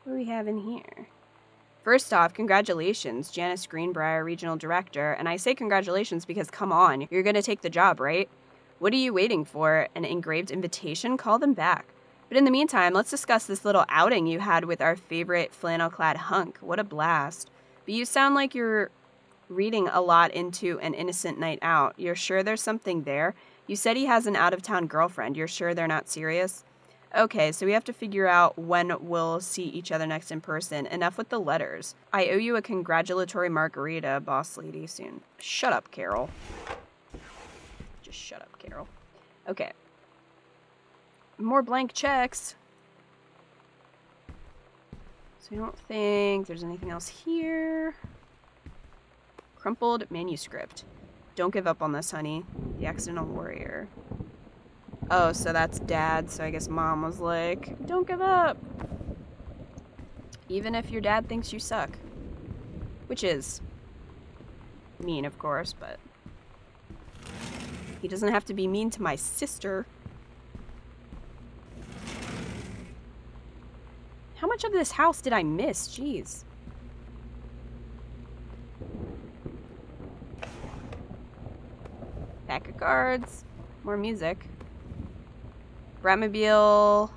What do we have in here? First off, congratulations, Janice Greenbrier, Regional Director. And I say congratulations because, come on, you're going to take the job, right? What are you waiting for? An engraved invitation? Call them back. But in the meantime, let's discuss this little outing you had with our favorite flannel-clad hunk. What a blast. But you sound like you're reading a lot into an innocent night out. You're sure there's something there? You said he has an out-of-town girlfriend. You're sure they're not serious? Okay, so we have to figure out when we'll see each other next in person. Enough with the letters. I owe you a congratulatory margarita, boss lady, soon. Shut up, Carol. Just shut up, Carol. Okay. More blank checks. So I don't think there's anything else here. Crumpled manuscript. Don't give up on this, honey. The accidental warrior. Oh, so that's dad, so I guess mom was like, don't give up. Even if your dad thinks you suck. Which is mean, of course, but he doesn't have to be mean to my sister. How much of this house did I miss? Jeez. Pack of cards. More music. Bratmobile.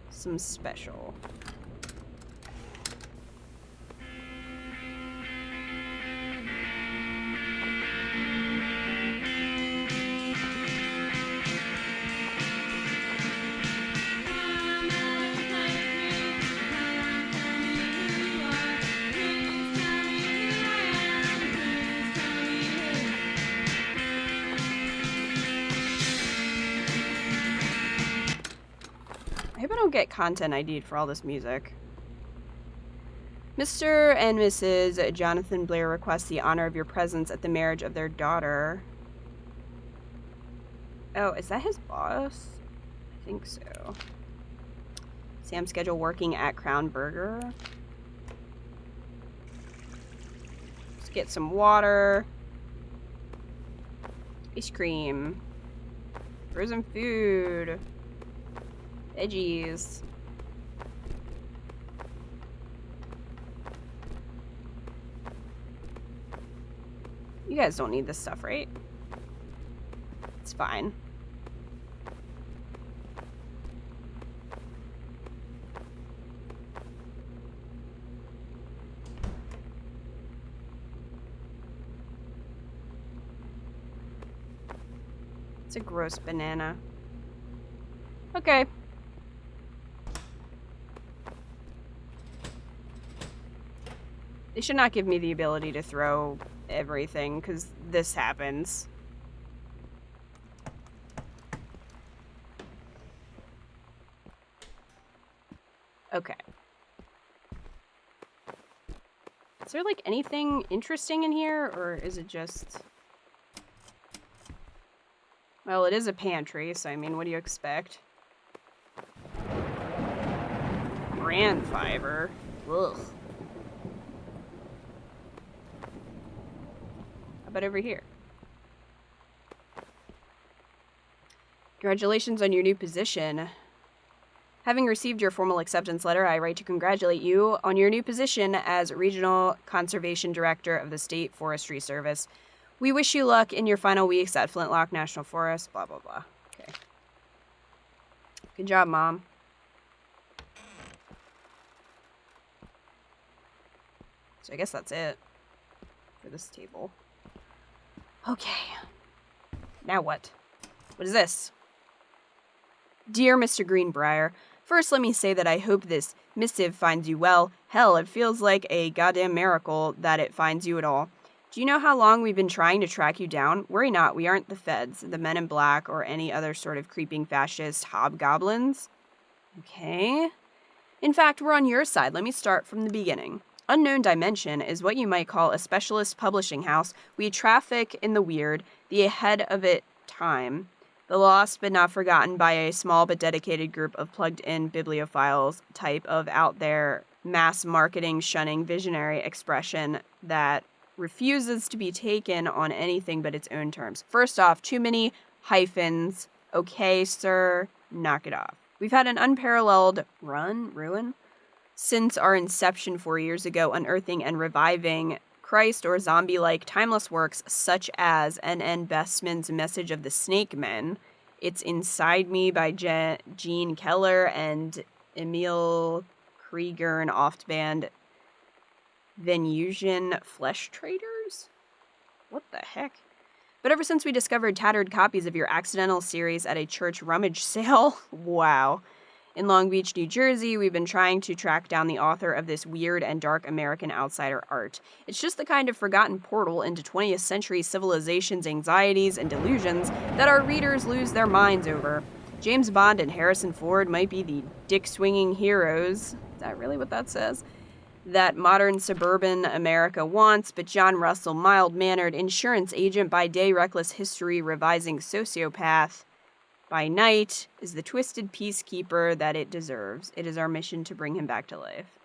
Some special. I hope I don't get content ID'd for all this music. Mr. and Mrs. Jonathan Blair request the honor of your presence at the marriage of their daughter. Oh, is that his boss? I think so. Sam schedule working at Crown Burger. Let's get some water. Ice cream. Frozen food. Veggies. You guys don't need this stuff, right? It's fine. It's a gross banana. Okay. They should not give me the ability to throw everything, because this happens. Okay. Is there, like, anything interesting in here, or is it just... Well, it is a pantry, so, I mean, what do you expect? Brand fiber. Ugh. How about over here? Congratulations on your new position. Having received your formal acceptance letter, I write to congratulate you on your new position as Regional Conservation Director of the State Forestry Service. We wish you luck in your final weeks at Flintlock National Forest, blah, blah, blah. Okay. Good job, Mom. So I guess that's it for this table. Okay. Now what? What is this? Dear Mr. Greenbrier, first let me say that I hope this missive finds you well. Hell, it feels like a goddamn miracle that it finds you at all. Do you know how long we've been trying to track you down? Worry not, we aren't the feds, the men in black, or any other sort of creeping fascist hobgoblins. Okay. In fact, we're on your side. Let me start from the beginning. Unknown Dimension is what you might call a specialist publishing house. We traffic in the weird, the ahead of it time, the lost but not forgotten by a small but dedicated group of plugged-in bibliophiles type of out there, mass marketing shunning visionary expression that refuses to be taken on anything but its own terms. First off, too many hyphens. Okay, sir, knock it off. We've had an unparalleled ruin since our inception 4 years ago, unearthing and reviving Christ or zombie-like timeless works such as N.N. Bestman's Message of the Snake Men, It's Inside Me by Gene Keller and Emil Krieger and oft-banned Venusian Flesh Traders? What the heck? But ever since we discovered tattered copies of your Accidental series at a church rummage sale, wow, in Long Beach, New Jersey, we've been trying to track down the author of this weird and dark American outsider art. It's just the kind of forgotten portal into 20th century civilization's anxieties and delusions that our readers lose their minds over. James Bond and Harrison Ford might be the dick-swinging heroes. Is that really what that says? That modern suburban America wants, but John Russell, mild-mannered insurance agent by day, reckless history revising sociopath by night, is the twisted peacekeeper that it deserves. It is our mission to bring him back to life.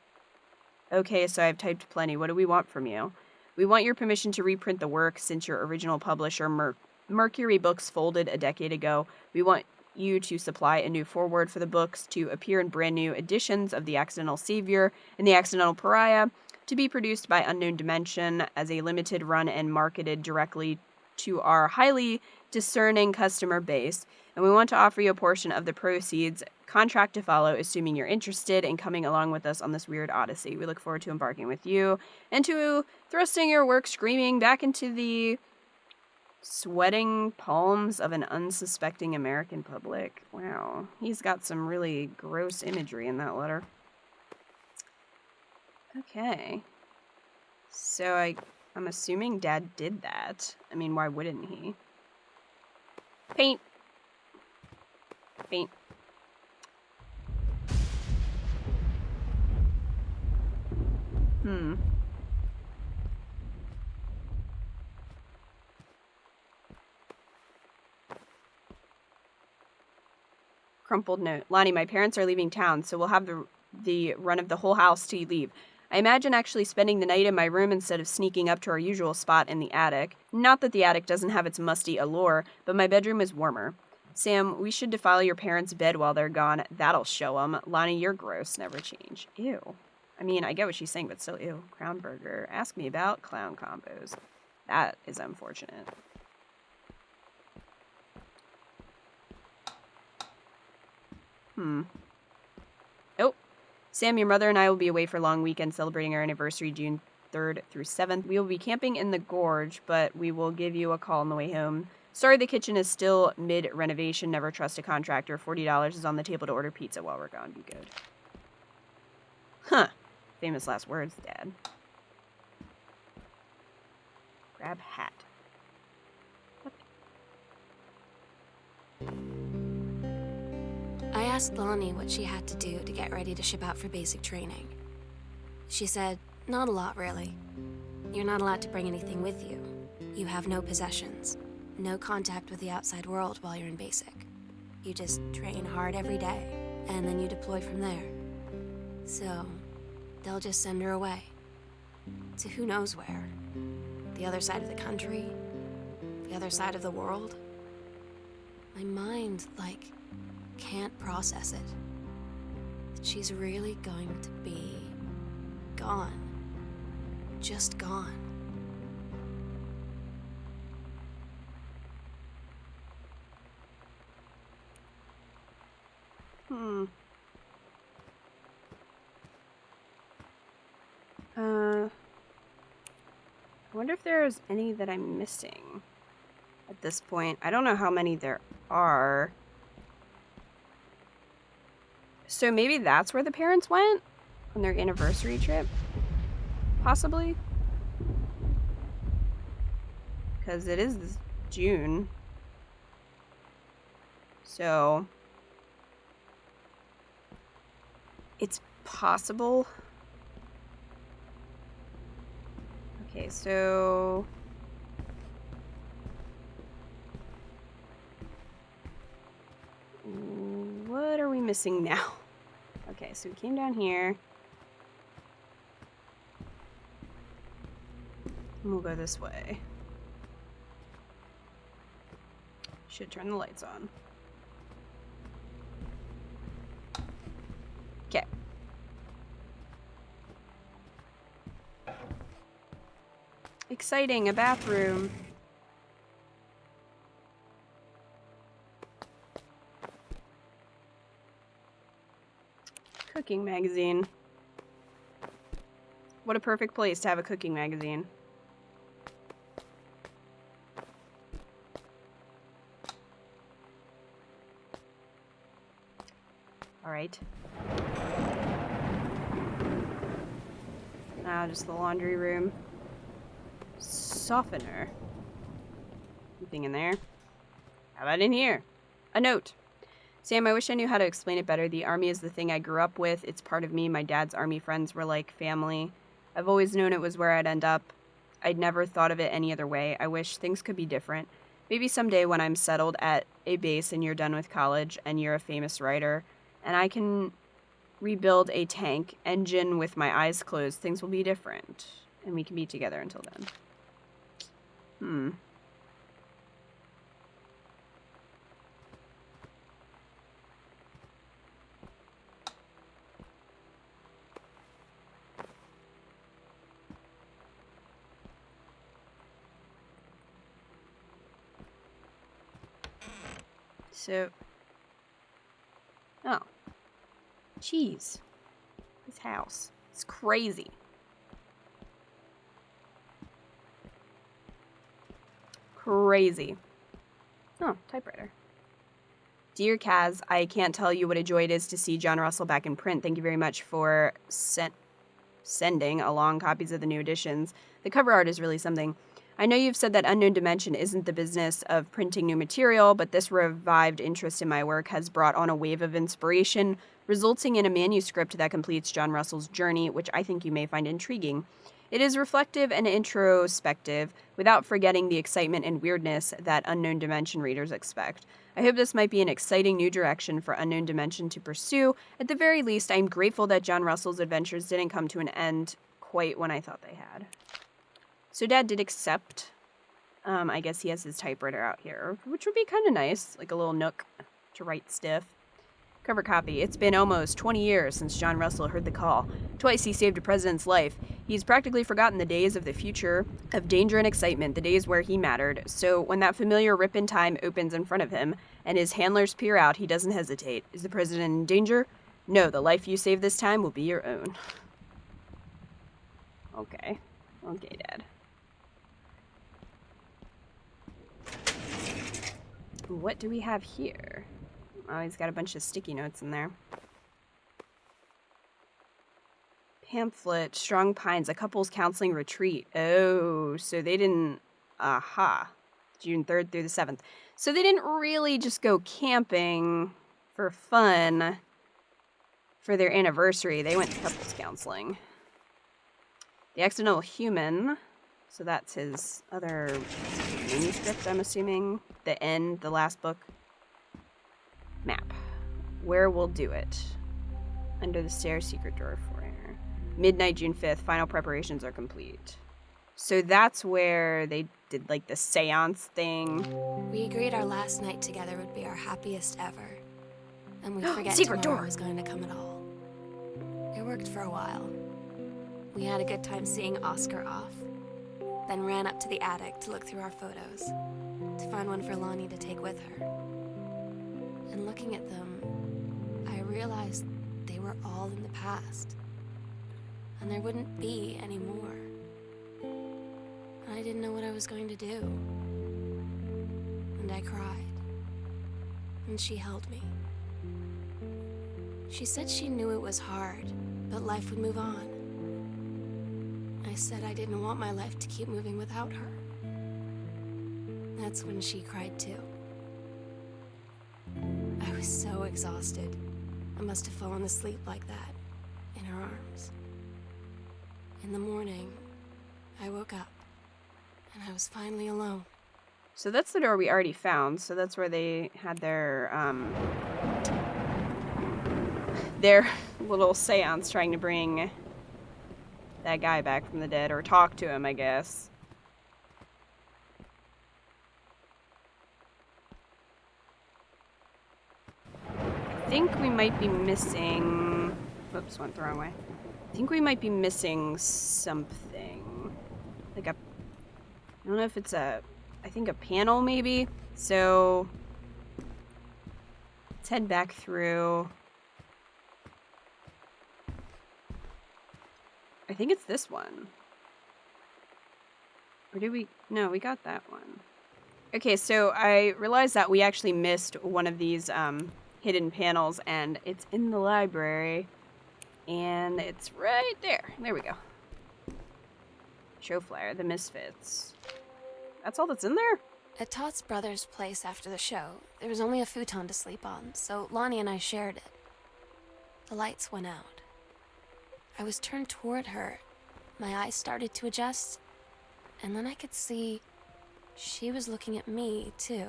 Okay, so I've typed plenty. What do we want from you? We want your permission to reprint the work since your original publisher, Mercury Books, folded a decade ago. We want you to supply a new foreword for the books to appear in brand new editions of The Accidental Savior and The Accidental Pariah, to be produced by Unknown Dimension as a limited run and marketed directly to our highly discerning customer base. And we want to offer you a portion of the proceeds, contract to follow, assuming you're interested in coming along with us on this weird odyssey. We look forward to embarking with you and to thrusting your work screaming back into the sweating palms of an unsuspecting American public. Wow, he's got some really gross imagery in that letter. Okay. So I'm assuming Dad did that. I mean, why wouldn't he? Paint. Paint. Crumpled note. Lonnie, my parents are leaving town, so we'll have the run of the whole house till you leave. I imagine actually spending the night in my room instead of sneaking up to our usual spot in the attic. Not that the attic doesn't have its musty allure, but my bedroom is warmer. Sam, we should defile your parents' bed while they're gone. That'll show them. Lonnie, you're gross. Never change. Ew. I mean, I get what she's saying, but still, ew. Crown burger. Ask me about clown combos. That is unfortunate. Oh. Sam, your mother and I will be away for a long weekend celebrating our anniversary June 3rd through 7th. We will be camping in the gorge, but we will give you a call on the way home. Sorry, the kitchen is still mid-renovation. Never trust a contractor. $40 is on the table to order pizza while we're gone. Be good. Huh. Famous last words, Dad. Grab hat. What? I asked Lonnie what she had to do to get ready to ship out for basic training. She said, not a lot, really. You're not allowed to bring anything with you. You have no possessions, no contact with the outside world while you're in basic. You just train hard every day, and then you deploy from there. So, they'll just send her away. To who knows where. The other side of the country? The other side of the world? My mind, can't process it. That she's really going to be gone. Just gone. I wonder if there's any that I'm missing at this point. I don't know how many there are. So maybe that's where the parents went on their anniversary trip? Possibly? Because it is June. So it's possible. Okay, so what are we missing now? Okay, so we came down here. And we'll go this way. Should turn the lights on. Okay. exciting, a bathroom. Cooking magazine. What a perfect place to have a cooking magazine. Alright. Now just the laundry room. Softener. Anything in there? How about in here? A note. Sam, I wish I knew how to explain it better. The army is the thing I grew up with. It's part of me. My dad's army friends were like family. I've always known it was where I'd end up. I'd never thought of it any other way. I wish things could be different. Maybe someday when I'm settled at a base and you're done with college and you're a famous writer and I can rebuild a tank engine with my eyes closed, things will be different. And we can be together until then. So, oh, jeez, this house, it's crazy. Crazy. Oh, typewriter. Dear Kaz, I can't tell you what a joy it is to see John Russell back in print. Thank you very much for sending along copies of the new editions. The cover art is really something. I know you've said that Unknown Dimension isn't the business of printing new material, but this revived interest in my work has brought on a wave of inspiration, resulting in a manuscript that completes John Russell's journey, which I think you may find intriguing. It is reflective and introspective, without forgetting the excitement and weirdness that Unknown Dimension readers expect. I hope this might be an exciting new direction for Unknown Dimension to pursue. At the very least, I'm grateful that John Russell's adventures didn't come to an end quite when I thought they had. So Dad did accept. I guess he has his typewriter out here, which would be kind of nice, like a little nook to write stiff. Cover copy. It's been almost 20 years since John Russell heard the call. Twice he saved a president's life. He's practically forgotten the days of the future, of danger and excitement, the days where he mattered. So when that familiar rip in time opens in front of him and his handlers peer out, he doesn't hesitate. Is the president in danger? No, the life you save this time will be your own. Okay. Okay, Dad. What do we have here? Oh, he's got a bunch of sticky notes in there. Pamphlet, Strong Pines, a couple's counseling retreat. Oh, so they didn't... Aha. June 3rd through the 7th. So they didn't really just go camping for fun for their anniversary. They went to couples counseling. The Accidental Human... So that's his other manuscript, I'm assuming. The end, the last book. Map. Where we'll do it. Under the stairs, secret door foyer. Midnight, June 5th. Final preparations are complete. So that's where they did, like, the seance thing. We agreed our last night together would be our happiest ever. And we'd forget secret tomorrow door was going to come at all. It worked for a while. We had a good time seeing Oscar off. Then ran up to the attic to look through our photos, to find one for Lonnie to take with her. And looking at them, I realized they were all in the past. And there wouldn't be any more. And I didn't know what I was going to do. And I cried. And she held me. She said she knew it was hard, but life would move on. I said I didn't want my life to keep moving without her. That's when she cried too. I was so exhausted. I must have fallen asleep like that, in her arms. In the morning, I woke up, and I was finally alone. So that's the door we already found. So that's where they had their little seance trying to bring that guy back from the dead, or talk to him, I guess. I think we might be missing... Whoops, went the wrong way. I think we might be missing something. Like a I don't know if it's I think a panel maybe. So let's head back through. I think it's this one. Or did we? No, we got that one. Okay, so I realized that we actually missed one of these hidden panels, and it's in the library. And it's right there. There we go. Show flyer, The Misfits. That's all that's in there? At Todd's brother's place after the show, there was only a futon to sleep on, so Lonnie and I shared it. The lights went out. I was turned toward her. My eyes started to adjust, and then I could see she was looking at me, too.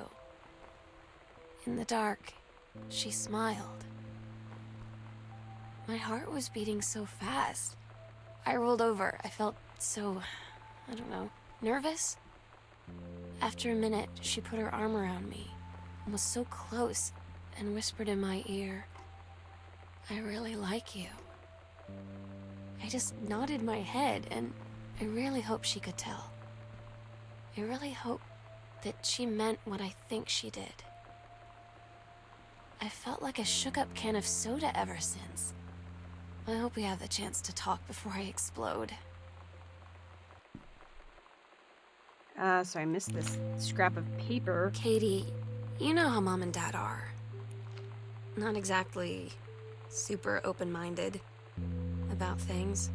In the dark, she smiled. My heart was beating so fast. I rolled over. I felt so, I don't know, nervous? After a minute, she put her arm around me and was so close and whispered in my ear, "I really like you." I just nodded my head, and I really hope she could tell. I really hope that she meant what I think she did. I felt like a shook-up can of soda ever since. I hope we have the chance to talk before I explode. So I missed this scrap of paper. Katie, you know how Mom and Dad are. Not exactly super open-minded about things.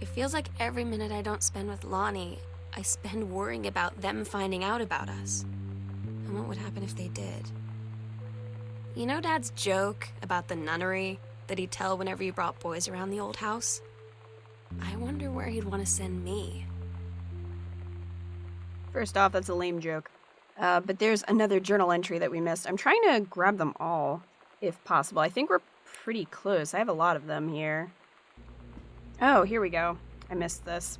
It feels like every minute I don't spend with Lonnie, I spend worrying about them finding out about us. And what would happen if they did? You know Dad's joke about the nunnery that he'd tell whenever he brought boys around the old house? I wonder where he'd want to send me. First off, that's a lame joke. But there's another journal entry that we missed. I'm trying to grab them all, if possible. I think we're pretty close. I have a lot of them here. Oh, here we go. I missed this.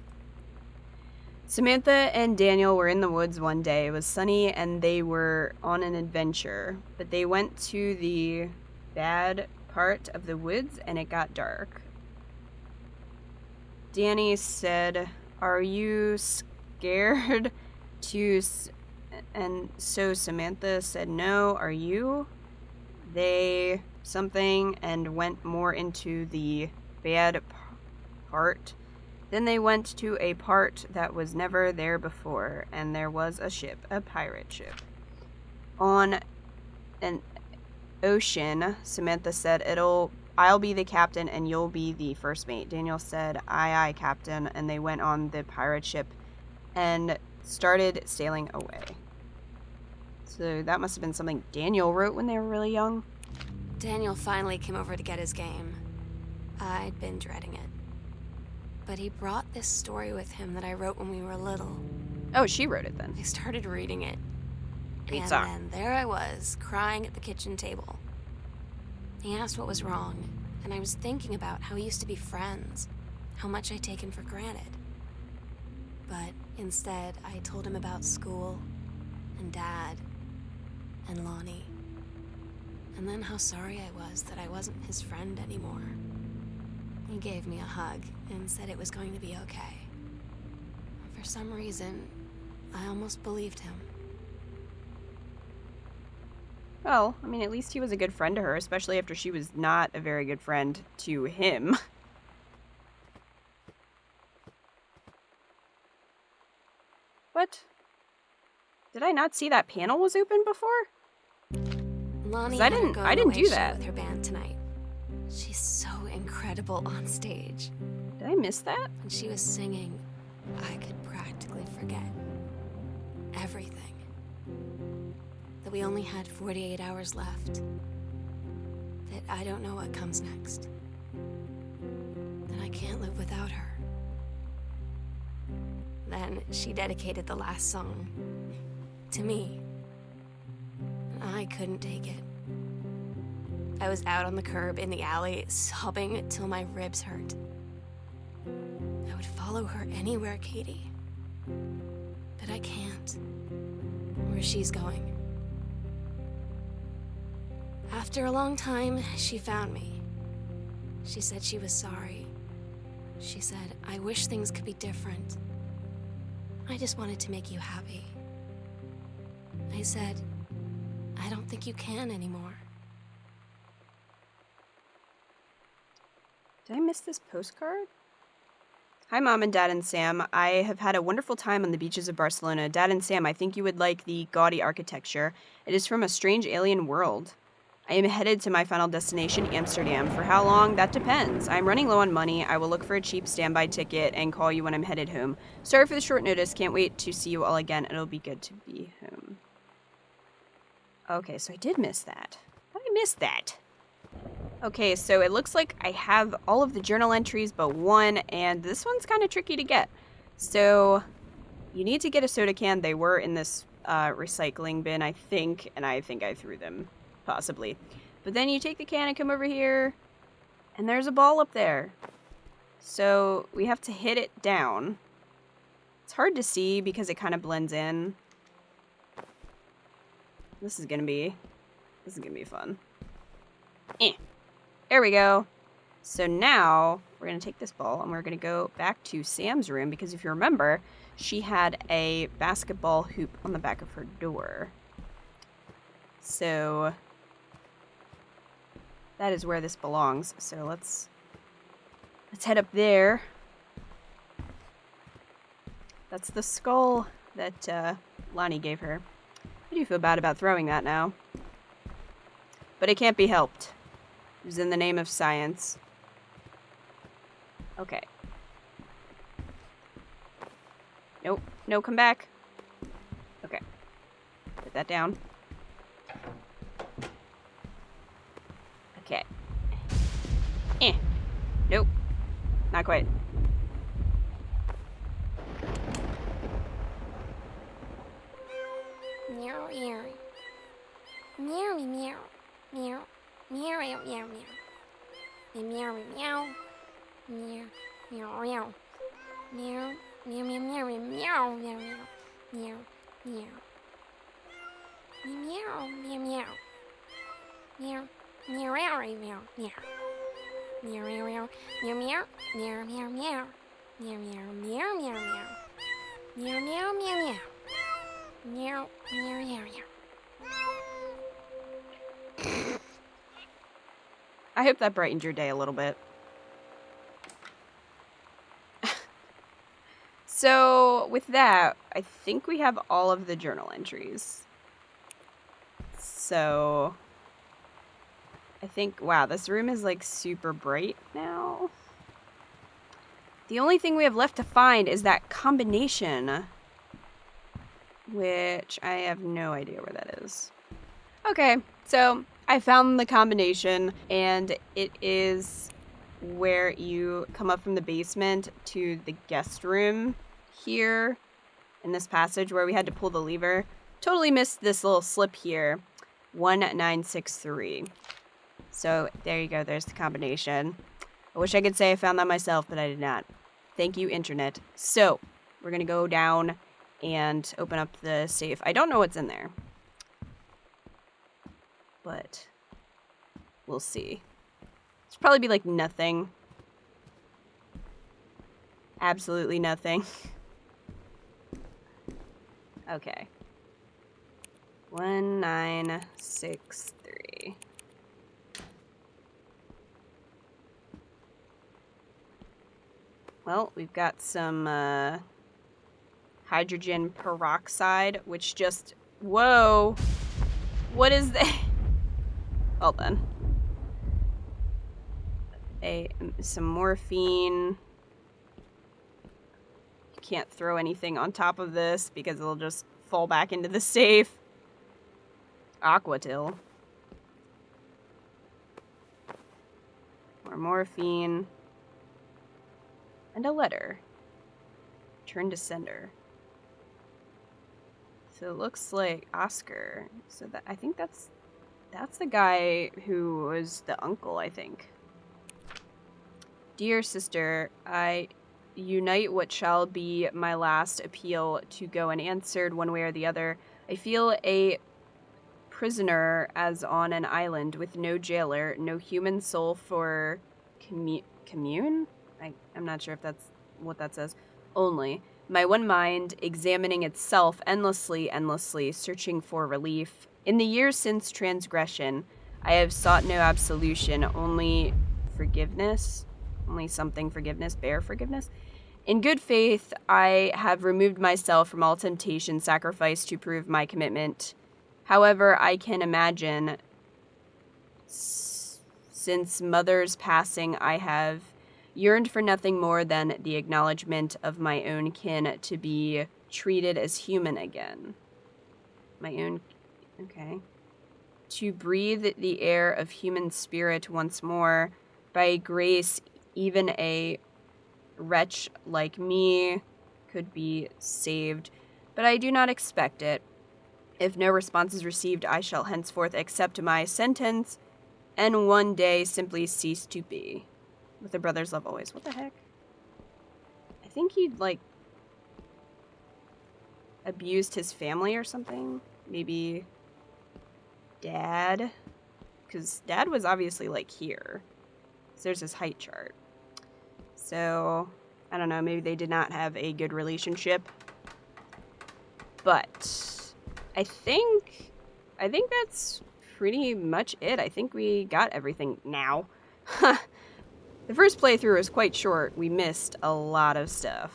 Samantha and Daniel were in the woods one day. It was sunny and they were on an adventure. But they went to the bad part of the woods and it got dark. Danny said, "Are you scared?" And so Samantha said, "No, are you?" They something and went more into the bad part. Then they went to a part that was never there before, and there was a ship, a pirate ship. On an ocean, Samantha said, I'll be the captain and you'll be the first mate. Daniel said, "Aye, aye, captain," and they went on the pirate ship and started sailing away. So that must have been something Daniel wrote when they were really young. Daniel finally came over to get his game. I'd been dreading it. But he brought this story with him that I wrote when we were little. Oh, she wrote it then. I started reading it. Great and song. then there I was, crying at the kitchen table. He asked what was wrong, and I was thinking about how we used to be friends, how much I'd taken for granted. But instead, I told him about school, and Dad, and Lonnie, and then how sorry I was that I wasn't his friend anymore. He gave me a hug and said it was going to be okay. For some reason, I almost believed him. Well, I mean, at least he was a good friend to her, especially after she was not a very good friend to him. What? Did I not see that panel was open before? Lonnie I had a didn't going-away do show that. with her band tonight. She's so incredible on stage. Did I miss that? When she was singing, I could practically forget everything. That we only had 48 hours left. That I don't know what comes next. That I can't live without her. Then she dedicated the last song to me. I couldn't take it. I was out on the curb in the alley, sobbing till my ribs hurt. I would follow her anywhere, Katie. But I can't. Where she's going. After a long time, she found me. She said she was sorry. She said, "I wish things could be different. I just wanted to make you happy. I said, I don't think you can anymore. Did I miss this postcard? Hi, Mom and Dad and Sam. I have had a wonderful time on the beaches of Barcelona. Dad and Sam, I think you would like the gaudy architecture. It is from a strange alien world. I am headed to my final destination, Amsterdam. For how long? That depends. I'm running low on money. I will look for a cheap standby ticket and call you when I'm headed home. Sorry for the short notice. Can't wait to see you all again. It'll be good to be home. Okay, so I did miss that. How did I miss that? Okay, so it looks like I have all of the journal entries but one, and this one's kind of tricky to get. So you need to get a soda can. They were in this recycling bin, I think, and I think I threw them, possibly. But then you take the can and come over here, and there's a ball up there. So we have to hit it down. It's hard to see because it kind of blends in. This is gonna be fun. There we go. So now we're going to take this ball and we're going to go back to Sam's room because if you remember, she had a basketball hoop on the back of her door. So that is where this belongs. So let's head up there. That's the skull that Lonnie gave her. I do feel bad about throwing that now. But it can't be helped. It was in the name of science. Okay. Nope. No, come back. Okay. Put that down. Okay. Nope. Not quite. Meow, meow. Meow, meow. Meow. Meow, meow, meow, meow. Meow, meow. Meow, meow, meow. Meow, meow, meow, meow, meow, meow, meow, meow, meow. Meow, meow, meow. Meow, meow, meow, meow, meow. Meow, meow, meow, meow, meow, meow, meow, meow. Meow, meow, meow, meow, meow. Meow, meow, meow, meow. Meow, meow, meow, meow. I hope that brightened your day a little bit. So, with that, I think we have all of the journal entries. So, I think, wow, this room is like super bright now. The only thing we have left to find is that combination, which I have no idea where that is. Okay, so I found the combination, and it is where you come up from the basement to the guest room here in this passage where we had to pull the lever. Totally missed this little slip here, 1963. So there you go, there's the combination. I wish I could say I found that myself, but I did not. Thank you, internet. So we're gonna go down and open up the safe. I don't know what's in there, but we'll see. It's probably be like nothing. Absolutely nothing. Okay. 1963. Well, we've got some hydrogen peroxide, which just... Whoa! What is that? Hold on. Some morphine. You can't throw anything on top of this because it'll just fall back into the safe. Aquatil. More morphine. And a letter. Turn to sender. So it looks like Oscar. So that I think that's the guy who was the uncle, I think. Dear sister, I unite what shall be my last appeal to go unanswered one way or the other. I feel a prisoner as on an island with no jailer, no human soul for commune? I'm not sure if that's what that says. Only. My one mind examining itself endlessly, searching for relief. In the years since transgression, I have sought no absolution, only forgiveness. Only something forgiveness, bare forgiveness. In good faith, I have removed myself from all temptation, sacrifice to prove my commitment. However, I can imagine, since mother's passing, I have yearned for nothing more than the acknowledgement of my own kin to be treated as human again. My own, okay. To breathe the air of human spirit once more. By grace, even a wretch like me could be saved, but I do not expect it. If no response is received, I shall henceforth accept my sentence and one day simply cease to be. With a brother's love always. What the heck? I think he'd, like, abused his family or something. Maybe Dad? Because Dad was obviously, like, here. So there's his height chart. So, I don't know, maybe they did not have a good relationship. But I think that's pretty much it. I think we got everything now. The first playthrough was quite short. We missed a lot of stuff.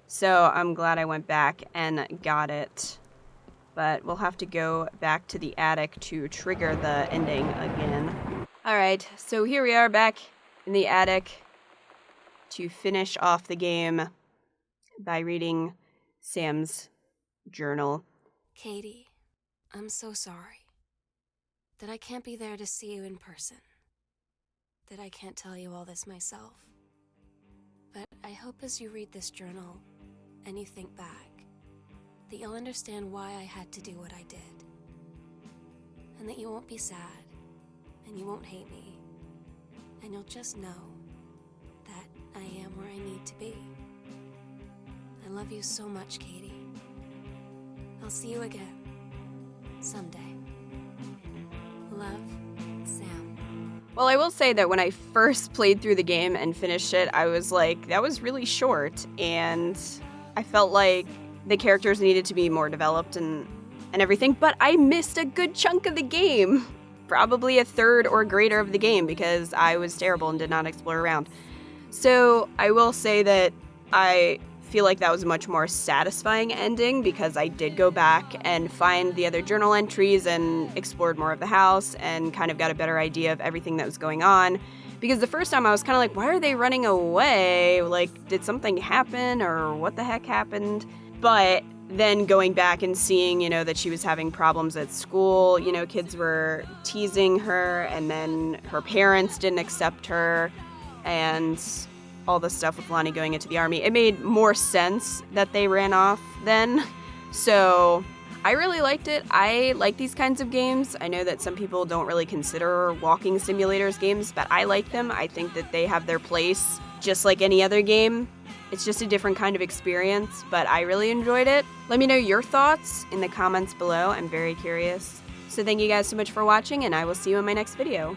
So I'm glad I went back and got it. But we'll have to go back to the attic to trigger the ending again. Alright, so here we are back in the attic to finish off the game by reading Sam's journal. Katie, I'm so sorry that I can't be there to see you in person, that I can't tell you all this myself. But I hope as you read this journal and you think back, that you'll understand why I had to do what I did. And that you won't be sad, and you won't hate me, and you'll just know that I am where I need to be. I love you so much, Katie. I'll see you again, someday. Love, Sam. Well, I will say that when I first played through the game and finished it, I was like, that was really short, and I felt like the characters needed to be more developed and everything, but I missed a good chunk of the game. Probably a third or greater of the game because I was terrible and did not explore around. So I will say that I feel like that was a much more satisfying ending because I did go back and find the other journal entries and explored more of the house and kind of got a better idea of everything that was going on. Because the first time I was kind of like, why are they running away? Like, did something happen or what the heck happened? But then going back and seeing, that she was having problems at school, kids were teasing her, and then her parents didn't accept her, and all the stuff with Lonnie going into the army. It made more sense that they ran off then. So I really liked it. I like these kinds of games. I know that some people don't really consider walking simulators games, but I like them. I think that they have their place, just like any other game. It's just a different kind of experience, but I really enjoyed it. Let me know your thoughts in the comments below. I'm very curious. So thank you guys so much for watching, and I will see you in my next video.